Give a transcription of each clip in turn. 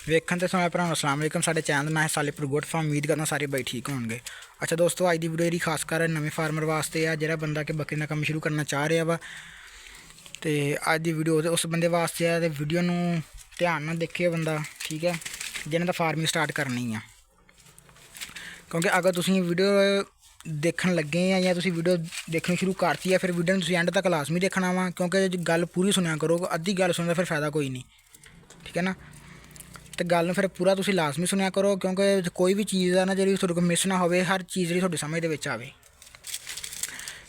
ਵੇਖਣ ਤੇ समय ਭਰਾਵਾਂ अस्सलाम वालेकुम। साडे चैनल मैं सालेपुर गोट फार्म। उम्मीद करना सारे भाई ठीक होंगे। अच्छा दोस्तों, अज की वीडियो जी खास कर नवे फार्मर वास्ते है, जो बंदा कि बकरी का काम शुरू करना चाह रहा वा। तो अज की वीडियो उस बंदे वास्ते है। तो वीडियो में ध्यान ना देखे बंदा, ठीक है, जिन्हें तो फार्मिंग स्टार्ट करनी है। क्योंकि अगर तुम वीडियो देखन लगे हैं या तुम वीडियो देखनी शुरू करती है, फिर वीडियो तुम एंड तक लाजमी देखना वा। क्योंकि गल पूरी सुनिया करो, अद्धी गल सुनने फिर फायदा कोई नहीं, ठीक है ना। तो गल फिर पूरा तुम लाजमी सुनिया करो, क्योंकि कोई भी चीज़ है ना जी थोड़े को मिस ना हो, हर चीज़ जी थोड़ी समझ दे आए।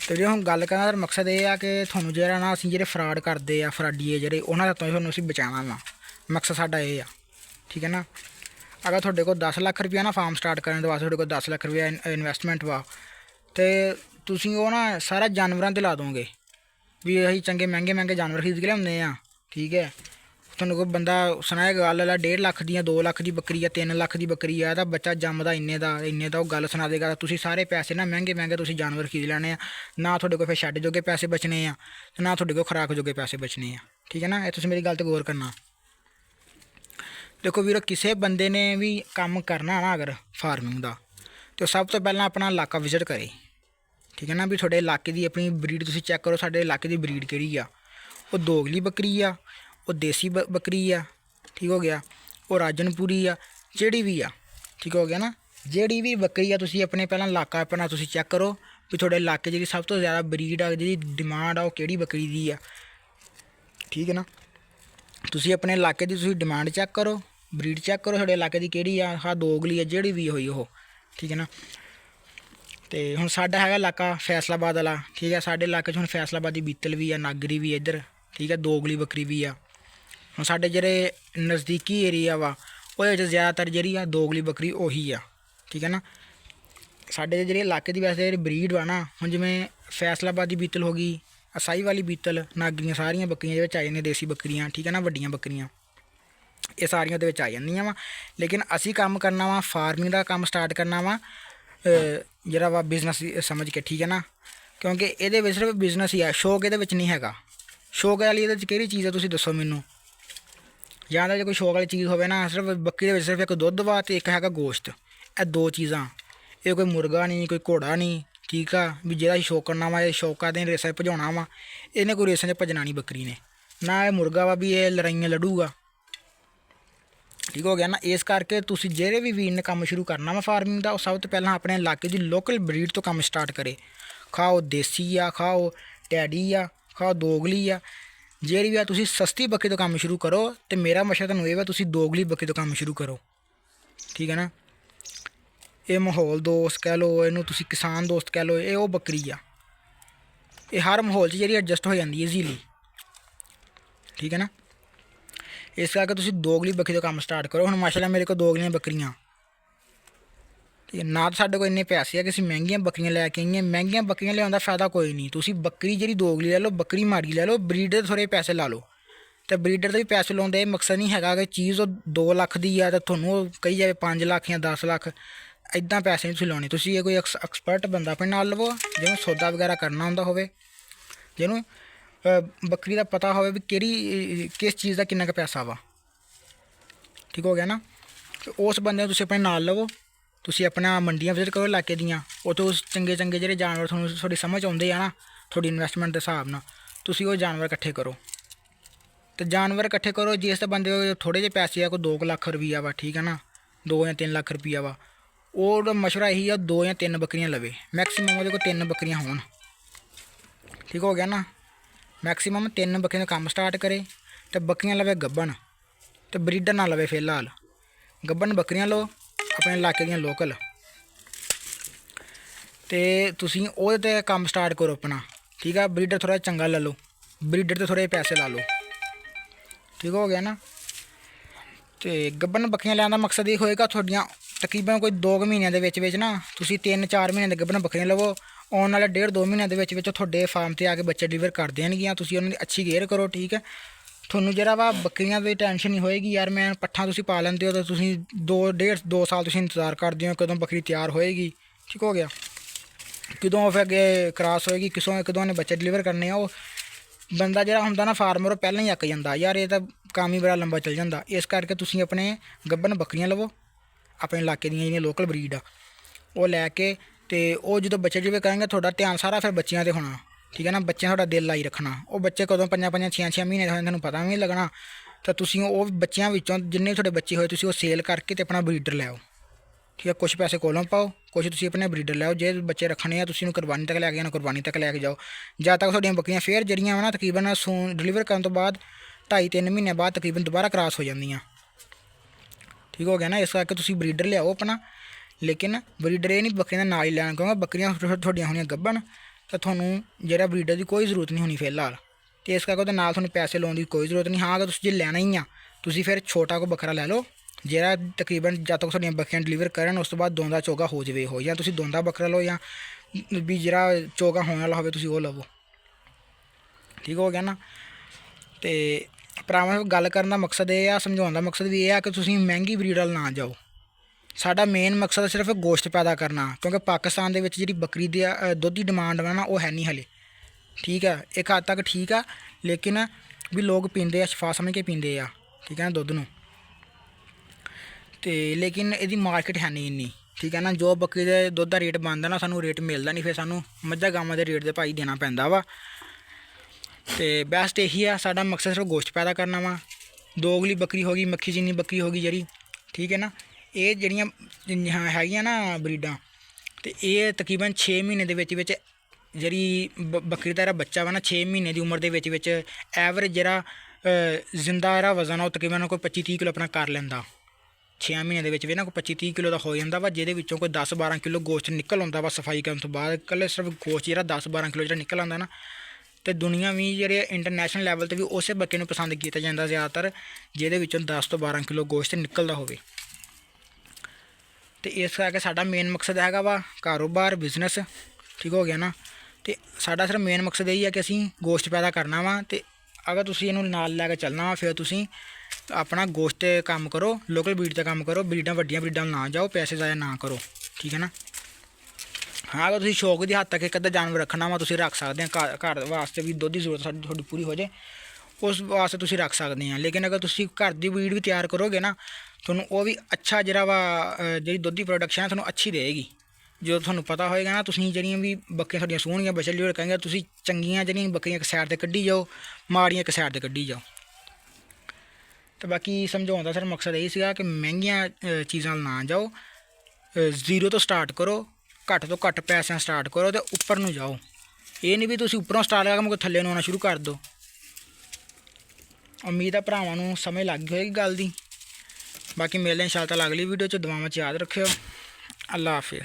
तो जो हम गल करना मकसद ये है कि थोनों जो ना असीं जो फ्रॉड करते हैं, फ्राडी जो उन्होंने तो थोनों असीं बचाना वा। मकसद साडा ये आ, ठीक है ना। अगर थोड़े को 10 लाख रुपया ना फार्म स्टार्ट करने के वास्ते थोड़े को 10 लाख रुपया इन्वेस्टमेंट वा, तो तुसीं वो ना सारा जानवरों ते ला दोगे भी असीं चंगे महंगे जानवर खरीद के लियाने आ, ठीक है। थोनों कोई बंदा सनाएगा गल 1.5 लाख दी 2 लाख की बकरी है, 3 लाख की बकरी है, बच्चा जमदा इन्ने दा वो गल सुना देगा। तुसीं सारे पैसे ना महंगे तुसीं जानवर खरीद लैने आ, ना थोड़े को फिर शैड जोगे पैसे बचने आ, ना थोड़े को खुराक जोगे पैसे बचने आ, ठीक है ना। ये तुसीं मेरी गल ते गौर करना। देखो वीरो, किसी बंदे ने भी काम करना ना अगर फार्मिंग का, तो सब तो पहला अपना इलाका विजिट करे, ठीक है ना। भी थोड़े इलाके की अपनी ब्रीड तुसीं चैक करो, साडे इलाके की ब्रीड केड़ी आ। वो दोगली बकरी आ, वो देसी बकरी आ, ठीक हो गया, वो राजनपुरी आ, जेड़ी भी आ, ठीक हो गया ना। जेड़ी भी बकरी आ तुसीं अपने पहला इलाका अपना तुसीं चैक करो भी थोड़े इलाके जी सब तो ज़्यादा ब्रीड आ, जी डिमांड आ, वो केड़ी बकरी दी आ, ठीक है ना। तुसीं अपने इलाके की तुसीं डिमांड चैक करो, ब्रीड चैक करो थोड़े इलाके की केड़ी आ, हाँ दोगली आ, जेड़ी भी होई वो, ठीक है ना। तो हुण साडा हैगा इलाका फैसलाबाद वाला, ठीक है। साडे इलाके हुण फैसलाबादी बीतल भी है, नागरी भी है इधर, ठीक है, दोगली बकरी भी आ। हुण साडे जेह्ड़े नज़दीकी एरिया वा ओह्दे च ज़्यादातर जेह्ड़ी आ दोगली बकरी ओही आ, ठीक है ना। साडे जेह्ड़े इलाके की वैसे ब्रीड वा ना, हुण जिवें फैसलाबादी बीतल हो गई, असाई वाली बीतल, नागरियां सारियां बकरियां आ जांदियां, देसी बकरियां, ठीक है ना, वड्डियां बकरियां ये सारियां उहदे विच आ जांदियां वा। लेकिन असीं कम्म करना वा फार्मिंग का कम्म स्टार्ट करना वा, जेह्ड़ा वा बिजनस समझ के, ठीक है ना। क्योंकि ये सिर्फ बिजनस ही है, शौक ये नहीं है। शौक वाली ये केड़ी चीज़ है तुसीं दसो मैनू, या तो कोई शौक वाली चीज़ होवे ना, सिर्फ बकरी दे सिर्फ एक दुध वा ते एक हैगा गोश्त, ये 2 चीज़ां। ये कोई मुर्गा नहीं, कोई घोड़ा नहीं, ठीक है। भी जेह्ड़ा शौक करना वा, शौका दे रेसा भजाना वा, इन्हें कोई रेसा च भजना नहीं बकरी ने, ना ये मुर्गा वा भी ये लड़ाइयां लड़ूगा, ठीक हो गया ना। इस करके तुसीं जेह्ड़े भी वीर ने कम्म शुरू करना वा फार्मिंग का, सब तो पहला अपने इलाके की लोकल ब्रीड तो कम्म स्टार्ट करे। खाओ देसी आ, खाओ टैडी आ, खाओ दोगली आ, जेह्ड़ी भी आ तुसीं सस्ती बकरी तो कम्म शुरू करो। तो मेरा मशवरा तुहानूं एह् तुसीं दोगली बकरी तो कम्म शुरू करो, ठीक है ना। ये माहौल दोस्त कह लो, इनू तुसीं किसान दोस्त कह लो, ये वो बकरी आ, ये हर माहौल च जेह्ड़ी एडजस्ट हो जाती ईजीली, ठीक है ना। इस करके तुसीं दोगली बकरी तो कम्म स्टार्ट करो। हुण माशाअल्लाह मेरे को दोगलियां बकरियां, ठीक है ना। तो साढ़े को इन्ने पैसे है कि असीं महंगियां बकरियां लैके आइए, महंगियां बकरियां लियाउण दा फायदा कोई नहीं। तुसीं बकरी जी दोगली लै लो, बकरी माड़ी लै लो, ब्रीडर दे थोड़े पैसे ला लो। तो ब्रीडर के भी पैसे लाने का मकसद नहीं है कि चीज़ 2 लाख की है तो थोनों कही जाए 5 लाख या 10 लाख, इदा पैसे नहीं लाने। तुसीं ये कोई एक्सपर्ट बंदा अपने नाल लवो, जिन्होंने सौदा वगैरह करना होंदा होवे, जिन्होंने बकरी का पता हो भी केड़ी किस चीज़ का किन्ना पैसा वा, ठीक हो गया ना। तो उस बंदे तुसीं अपने नाल लवो, तुसीं अपना मंडियां विजिट करो इलाके दियां, उत्थों चंगे जेह्ड़े जानवर थोड़ी समझ आउंदे आ ना थोड़ी इन्वेस्टमेंट के हिसाब नाल, तुसीं ओह जानवर इकट्ठे करो। तो जानवर इकट्ठे करो, जिस बंदे थोड़े जे पैसे आ, कोई 2 लाख रुपया वा, ठीक है ना, 2 या 3 लाख रुपया वा, और मशवरा यही है 2 या 3 बकरियां लवे, मैक्सीमम वो 3 बकरियां होन, ठीक हो गया ना। मैक्सीमम 3 बकरियां काम स्टार्ट करे। तो बकरियां लवे गब्बन, तो ब्रीडर ना लवे फिलहाल, गब्बन बकरियां लो अपने इलाके दियां लोकल। तो तुसीं ओह्दे ते कम्म स्टार्ट करो अपना, ठीक है। ब्रीडर थोड़ा चंगा लै लो, ब्रीडर ते थोड़े पैसे ला लो, ठीक हो गया ना। तो गब्बन बकरियां लैने का मकसद ये होएगा थोड़ियां तकरीबन कोई 2 महीनों के विच ना तुसीं 3-4 महीने के गब्बन बकरियां लवो, आने वाले 1.5-2 महीनों के थोड़े फार्म से आके बच्चे डिलीवर कर देनगियां। तुसीं उन्हां दी अच्छी केयर करो, ठीक है। थोनों जेह्ड़ा वा बकरियां दी टेंशन नहीं होएगी यार मैं पट्ठा तुसीं पा लैंदे हो तो तुसीं 2 साल तुसीं इंतजार करदे हो कदों बकरी तैयार होएगी, ठीक हो गया, कदों फिर अगे क्रॉस होएगी, कदों ने बच्चे डिलीवर करने। वो बंदा जेह्ड़ा होंदा ना फार्मर, ओह् पैह्लें ही अक्क जांदा यार, ये तो ਕੰਮ ਹੀ ਬੜਾ ਲੰਬਾ ਚੱਲ ਜਾਂਦਾ। ਇਸ ਕਰਕੇ ਤੁਸੀਂ ਆਪਣੇ ਗੱਭਣ ਬੱਕਰੀਆਂ ਲਵੋ, ਆਪਣੇ ਇਲਾਕੇ ਦੀਆਂ ਜਿਹੜੀਆਂ ਲੋਕਲ ਬਰੀਡ ਆ ਉਹ ਲੈ ਕੇ, ਅਤੇ ਉਹ ਜਦੋਂ ਬੱਚੇ ਜਿਵੇਂ ਕਰਾਂਗੇ ਤੁਹਾਡਾ ਧਿਆਨ ਸਾਰਾ ਫਿਰ ਬੱਚਿਆਂ 'ਤੇ ਹੋਣਾ, ਠੀਕ ਹੈ ਨਾ। ਬੱਚਿਆਂ ਤੁਹਾਡਾ ਦਿਲ ਲਾਈ ਰੱਖਣਾ। ਉਹ ਬੱਚੇ ਕਦੋਂ 5-5 6-6 ਮਹੀਨੇ ਦੇ ਹੋਏ ਤੁਹਾਨੂੰ ਪਤਾ ਵੀ ਨਹੀਂ ਲੱਗਣਾ। ਤਾਂ ਤੁਸੀਂ ਉਹ ਬੱਚਿਆਂ ਵਿੱਚੋਂ ਜਿੰਨੇ ਤੁਹਾਡੇ ਬੱਚੇ ਹੋਏ ਤੁਸੀਂ ਉਹ ਸੇਲ ਕਰਕੇ ਅਤੇ ਆਪਣਾ ਬਰੀਡਰ ਲੈ ਆਓ, ਠੀਕ ਹੈ। ਕੁਛ ਪੈਸੇ ਕੋਲੋਂ ਪਾਓ, ਕੁਛ ਤੁਸੀਂ ਆਪਣੇ ਬਰੀਡਰ ਲੈ ਆਓ। ਜੇ ਬੱਚੇ ਰੱਖਣੇ ਆ ਤੁਸੀਂ ਉਹਨੂੰ ਕੁਰਬਾਨੀ ਤੱਕ ਲੈ ਕੇ ਜਾਣਾ, ਕੁਰਬਾਨੀ ਤੱਕ ਲੈ ਕੇ ਜਾਓ। ਜਦ ਤੱਕ ਤੁਹਾਡੀਆਂ ਬੱਕਰੀਆਂ ਫੇਰ ਜਿਹੜੀਆਂ ਵਾ ਨਾ ਤਕਰੀਬਨ ਡਿਲੀਵਰ ਕਰਨ ਤੋਂ ਬਾਅਦ 2.5-3 ਮਹੀਨੇ ਬਾਅਦ ਤਕਰੀਬਨ ਦੁਬਾਰਾ ਕ੍ਰਾਸ ਹੋ ਜਾਂਦੀਆਂ, ਠੀਕ ਹੋ ਗਿਆ ਨਾ। ਇਸ ਕਰਕੇ ਤੁਸੀਂ ਬਰੀਡਰ ਲਿਆਓ ਆਪਣਾ, ਲੇਕਿਨ ਬਰੀਡਰ ਇਹ ਨਹੀਂ ਬੱਕਰੀਆਂ ਦਾ ਨਾਲ ਹੀ ਲੈਣ, ਕਿਉਂਕਿ ਬੱਕਰੀਆਂ ਤੁਹਾਡੀਆਂ ਹੋਣੀਆਂ ਗੱਭਣ ਤਾਂ ਤੁਹਾਨੂੰ ਜਿਹੜਾ ਬਰੀਡਰ ਦੀ ਕੋਈ ਜ਼ਰੂਰਤ ਨਹੀਂ ਹੋਣੀ ਫਿਲਹਾਲ। ਅਤੇ ਇਸ ਕਰਕੇ ਉਹਦੇ ਨਾਲ ਤੁਹਾਨੂੰ ਪੈਸੇ ਲਾਉਣ ਦੀ ਕੋਈ ਜ਼ਰੂਰਤ ਨਹੀਂ। ਹਾਂ, ਅਗਰ ਤੁਸੀਂ ਜੇ ਲੈਣਾ ਹੀ ਆ ਤੁਸੀਂ ਫਿਰ ਛੋਟਾ ਕੋ ਬੱਕਰਾ ਲੈ ਲਓ, ਜਿਹੜਾ ਤਕਰੀਬਨ ਜਦ ਤੱਕ ਤੁਹਾਡੀਆਂ ਬੱਕਰੀਆਂ ਡਿਲੀਵਰ ਕਰਨ ਉਸ ਤੋਂ ਬਾਅਦ ਦੋਂਦਾ ਚੋਗਾ ਹੋ ਜਾਵੇ ਹੋ, ਜਾਂ ਤੁਸੀਂ ਦੋਂਦਾ ਬੱਕਰਾ ਲਓ, ਜਾਂ ਵੀ ਜਿਹੜਾ ਚੋਗਾ ਹੋਣ ਵਾਲਾ ਹੋਵੇ ਤੁਸੀਂ ਉਹ ਲਵੋ, ਠੀਕ ਹੋ ਗਿਆ ਨਾ। ਅਤੇ ਭਰਾਵਾਂ ਗੱਲ ਕਰਨ ਦਾ ਮਕਸਦ ਇਹ ਆ, ਸਮਝਾਉਣ ਦਾ ਮਕਸਦ ਵੀ ਇਹ ਆ ਕਿ ਤੁਸੀਂ ਮਹਿੰਗੀ ਬਰੀਡ ਵੱਲ ਨਾ ਜਾਓ। ਸਾਡਾ ਮੇਨ ਮਕਸਦ ਸਿਰਫ ਗੋਸ਼ਤ ਪੈਦਾ ਕਰਨਾ, ਕਿਉਂਕਿ ਪਾਕਿਸਤਾਨ ਦੇ ਵਿੱਚ ਜਿਹੜੀ ਬੱਕਰੀ ਦੀ ਦੁੱਧ ਦੀ ਡਿਮਾਂਡ ਵਾ ਨਾ ਉਹ ਹੈ ਨਹੀਂ ਹਲੇ, ਠੀਕ ਆ। ਇੱਕ ਹੱਦ ਤੱਕ ਠੀਕ ਆ, ਲੇਕਿਨ ਵੀ ਲੋਕ ਪੀਂਦੇ ਆ, ਸ਼ਫਾ ਸਮਝ ਕੇ ਪੀਂਦੇ ਆ, ਠੀਕ ਹੈ ਨਾ, ਦੁੱਧ ਨੂੰ। ਅਤੇ ਲੇਕਿਨ ਇਹਦੀ ਮਾਰਕੀਟ ਹੈ ਨਹੀਂ ਇੰਨੀ, ਠੀਕ ਹੈ ਨਾ। ਜੋ ਬੱਕਰੀ ਦੇ ਦੁੱਧ ਦਾ ਰੇਟ ਬਣਦਾ ਨਾ ਸਾਨੂੰ ਰੇਟ ਮਿਲਦਾ ਨਹੀਂ, ਫਿਰ ਸਾਨੂੰ ਮੱਝਾਂ ਗਾਵਾਂ ਦੇ ਰੇਟ ਦੇ ਭਾਈ ਦੇਣਾ ਪੈਂਦਾ ਵਾ। ਅਤੇ ਬੈਸਟ ਇਹੀ ਆ, ਸਾਡਾ ਮਕਸਦ ਸਿਰਫ ਗੋਸ਼ਤ ਪੈਦਾ ਕਰਨਾ ਵਾ। ਦੋਗਲੀ ਬੱਕਰੀ ਹੋ ਗਈ, ਮੱਖੀ ਜਿੰਨੀ ਬੱਕਰੀ ਹੋ ਗਈ ਜਿਹੜੀ, ਠੀਕ ਹੈ ਨਾ। ਇਹ ਜਿਹੜੀਆਂ ਹੈਗੀਆਂ ਨਾ ਬਰੀਡਾਂ, ਅਤੇ ਇਹ ਤਕਰੀਬਨ 6 ਮਹੀਨੇ ਦੇ ਵਿੱਚ ਜਿਹੜੀ ਬੱਕਰੀ ਦਾ ਜਿਹੜਾ ਬੱਚਾ ਵਾ ਨਾ 6 ਮਹੀਨੇ ਦੀ ਉਮਰ ਦੇ ਵਿੱਚ ਐਵਰੇਜ ਜਿਹੜਾ ਜ਼ਿੰਦਾ ਜਿਹੜਾ ਵਜ਼ਨ ਆ ਉਹ ਤਕਰੀਬਨ ਕੋਈ 25-30 ਕਿਲੋ ਆਪਣਾ ਕਰ ਲੈਂਦਾ। 6 ਮਹੀਨੇ ਦੇ ਵਿੱਚ ਵੀ ਨਾ ਕੋਈ 25-30 ਕਿਲੋ ਦਾ ਹੋ ਜਾਂਦਾ ਵਾ, ਜਿਹਦੇ ਵਿੱਚੋਂ ਕੋਈ 10-12 ਕਿਲੋ ਗੋਸ਼ਤ ਨਿਕਲ ਆਉਂਦਾ ਵਾ ਸਫਾਈ ਕਰਨ ਤੋਂ ਬਾਅਦ। ਇਕੱਲੇ ਸਿਰਫ ਗੋਸ਼ਤ ਜਿਹੜਾ 10-12 ਕਿਲੋ ਜਿਹੜਾ ਨਿਕਲ ਆਉਂਦਾ ਨਾ, ਅਤੇ ਦੁਨੀਆ ਵੀ ਜਿਹੜੇ ਇੰਟਰਨੈਸ਼ਨਲ ਲੈਵਲ 'ਤੇ ਵੀ ਉਸੇ ਬੱਕੇ ਨੂੰ ਪਸੰਦ ਕੀਤਾ ਜਾਂਦਾ ਜ਼ਿਆਦਾਤਰ, ਜਿਹਦੇ ਵਿੱਚੋਂ 10 ਤੋਂ 12 ਕਿਲੋ ਗੋਸ਼ਤ ਨਿਕਲਦਾ ਹੋਵੇ। ਅਤੇ ਇਸ ਕਰਕੇ ਸਾਡਾ ਮੇਨ ਮਕਸਦ ਹੈਗਾ ਵਾ ਕਾਰੋਬਾਰ, ਬਿਜ਼ਨਸ, ਠੀਕ ਹੋ ਗਿਆ ਨਾ। ਅਤੇ ਸਾਡਾ ਸਿਰਫ ਮੇਨ ਮਕਸਦ ਇਹੀ ਹੈ ਕਿ ਅਸੀਂ ਗੋਸ਼ਤ ਪੈਦਾ ਕਰਨਾ ਵਾ। ਅਤੇ ਅਗਰ ਤੁਸੀਂ ਇਹਨੂੰ ਨਾਲ ਲੈ ਕੇ ਚੱਲਣਾ ਵਾ ਫਿਰ ਤੁਸੀਂ ਆਪਣਾ ਗੋਸ਼ਤ 'ਤੇ ਕੰਮ ਕਰੋ, ਲੋਕਲ ਬਰੀਡ 'ਤੇ ਕੰਮ ਕਰੋ, ਵੱਡੀਆਂ ਬਰੀਡਾਂ ਨਾ ਜਾਓ, ਪੈਸੇ ਜ਼ਾਇਆ ਨਾ ਕਰੋ, ਠੀਕ ਹੈ ਨਾ। ਹਾਂ, ਅਗਰ ਤੁਸੀਂ ਸ਼ੌਕ ਦੀ ਹੱਦ ਤੱਕ ਇੱਕ ਅੱਧਾ ਜਾਨਵਰ ਰੱਖਣਾ ਵਾ ਤੁਸੀਂ ਰੱਖ ਸਕਦੇ ਆ, ਘਰ ਵਾਸਤੇ ਵੀ ਦੁੱਧ ਦੀ ਜ਼ਰੂਰਤ ਤੁਹਾਡੀ ਪੂਰੀ ਹੋ ਜਾਏ ਉਸ ਵਾਸਤੇ ਤੁਸੀਂ ਰੱਖ ਸਕਦੇ ਆ। ਲੇਕਿਨ ਅਗਰ ਤੁਸੀਂ ਘਰ ਦੀ ਬਰੀਡ ਵੀ ਤਿਆਰ ਕਰੋਗੇ ਨਾ ਤੁਹਾਨੂੰ ਉਹ ਵੀ ਅੱਛਾ ਜਿਹੜਾ ਵਾ ਜਿਹੜੀ ਦੁੱਧ ਦੀ ਪ੍ਰੋਡਕਸ਼ਨ ਹੈ ਤੁਹਾਨੂੰ ਅੱਛੀ ਦੇਗੀ। ਜਦੋਂ ਤੁਹਾਨੂੰ ਪਤਾ ਹੋਏਗਾ ਨਾ ਤੁਸੀਂ ਜਿਹੜੀਆਂ ਵੀ ਬੱਕਰੀਆਂ ਤੁਹਾਡੀਆਂ ਸੋਹਣੀਆਂ ਬਚਲ ਲਿਓ ਕਹਿੰਗੇ ਤੁਸੀਂ ਚੰਗੀਆਂ ਜਿਹੜੀਆਂ ਬੱਕਰੀਆਂ ਇੱਕ ਸਾਈਡ 'ਤੇ ਕੱਢੀ ਜਾਓ, ਮਾੜੀਆਂ ਇੱਕ ਸਾਈਡ 'ਤੇ ਕੱਢੀ ਜਾਓ। ਅਤੇ ਬਾਕੀ ਸਮਝਾਉਣ ਦਾ ਸਿਰ ਮਕਸਦ ਇਹ ਸੀਗਾ ਕਿ ਮਹਿੰਗੀਆਂ ਚੀਜ਼ਾਂ ਨਾਲ ਨਾ ਜਾਓ, ਜ਼ੀਰੋ ਤੋਂ ਸਟਾਰਟ ਕਰੋ, ਘੱਟ ਤੋਂ ਘੱਟ ਪੈਸਿਆਂ ਸਟਾਰਟ ਕਰੋ ਅਤੇ ਉੱਪਰ ਨੂੰ ਜਾਓ। ਇਹ ਨਹੀਂ ਵੀ ਤੁਸੀਂ ਉੱਪਰੋਂ ਸਟਾਰਟ ਕਰਕੇ ਮੁੜ ਥੱਲੇ ਨੂੰ ਆਉਣਾ ਸ਼ੁਰੂ ਕਰ ਦਿਓ। ਉਮੀਦ ਆ ਭਰਾਵਾਂ ਨੂੰ ਸਮਝ ਲੱਗ ਗਈ ਹੋਏਗੀ ਗੱਲ ਦੀ। ਬਾਕੀ ਮਿਲਦੇ ਇੰਸ਼ਾਅੱਲਾ ਅਗਲੀ ਵੀਡੀਓ 'ਚ, ਦੁਆਵਾਂ 'ਚ ਯਾਦ ਰੱਖਿਓ। ਅੱਲਾ ਹਾਫਿਜ਼।